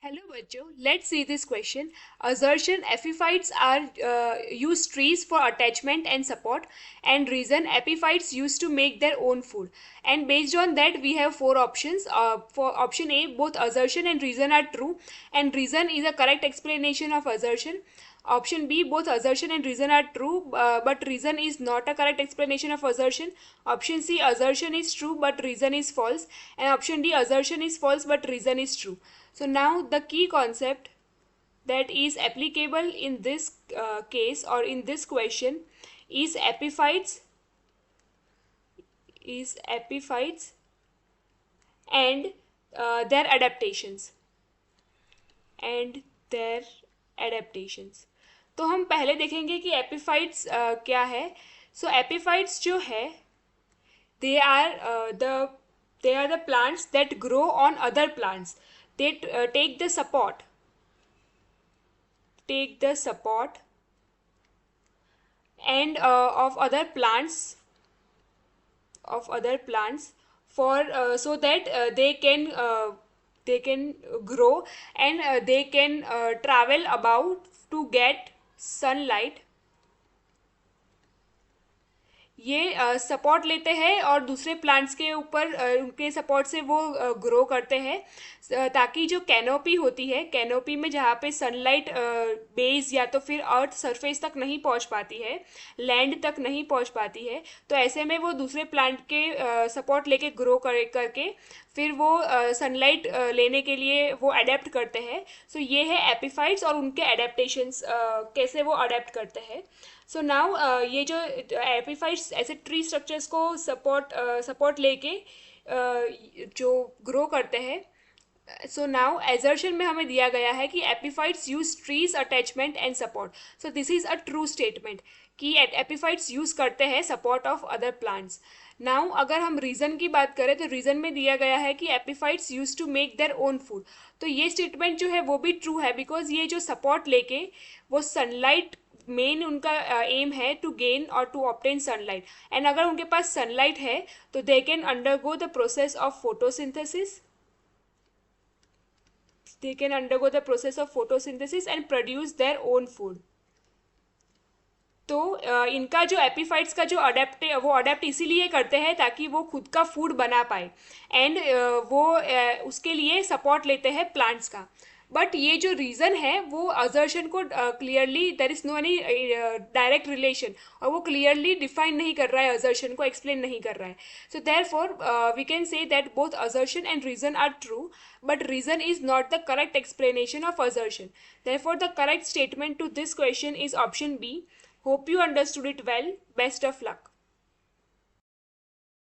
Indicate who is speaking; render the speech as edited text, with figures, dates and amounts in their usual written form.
Speaker 1: Hello बच्चों, let's see this question. Assertion epiphytes are use trees for attachment and support, and reason epiphytes used to make their own food. And based on that, we have four options. For option A, both assertion and reason are true, and reason is a correct explanation of assertion. Option B, both assertion and reason are true, but reason is not a correct explanation of assertion. Option C, assertion is true, but reason is false. And option D, assertion is false, but reason is true. So now the key concept that is applicable in this case or in this question is epiphytes and their adaptations and their adaptations. तो हम पहले देखेंगे कि epiphytes क्या है. सो epiphytes जो है they are the plants that grow on other plants. They take the support and of other plants for so that they can grow, and they can travel about to get sunlight. ये support लेते हैं और दूसरे plants के ऊपर उनके support से वो ग्रो करते हैं, ताकि जो कैनोपी होती है, कैनोपी में जहाँ पे सनलाइट बेस या तो फिर अर्थ सरफेस तक नहीं पहुँच पाती है, लैंड तक नहीं पहुँच पाती है, तो ऐसे में वो दूसरे प्लांट के सपोर्ट लेके ग्रो करके फिर वो सनलाइट लेने के लिए वो अडेप्ट करते हैं. सो ये है एपिफाइट्स और उनके अडेप्टेशंस, कैसे वो अडेप्ट करते हैं. सो नाउ ये जो एपिफाइट्स ऐसे ट्री स्ट्रक्चर्स को सपोर्ट लेके जो ग्रो करते हैं. सो नाउ एजर्शन में हमें दिया गया है कि epiphytes use trees attachment and support. So this is a true statement कि एपिफाइट्स यूज करते हैं support of other plants. Now अगर हम रीज़न की बात करें तो रीज़न में दिया गया है कि epiphytes use to make their own food. तो ये स्टेटमेंट जो है वो भी ट्रू है, बिकॉज ये जो सपोर्ट लेके वो सनलाइट, मेन उनका एम है टू गेन और टू ऑब्टेन सनलाइट, एंड अगर उनके पास सनलाइट है तो they can undergo the process of photosynthesis and produce their own food. तो इनका जो एपिफाइट्स का जो अडेप्ट इसीलिए करते हैं ताकि वो खुद का फूड बना पाए, एंड वो उसके लिए सपोर्ट लेते हैं प्लांट्स का. बट ये जो रीज़न है वो असर्शन को clearly, there is no any direct relation, और वो क्लियरली डिफाइन नहीं कर रहा है, असर्शन को एक्सप्लेन नहीं कर रहा है. So therefore we can say that both assertion and reason are true, but reason is not the correct explanation of assertion. Therefore the correct statement to this question is option B. Hope you understood it well. Best of luck.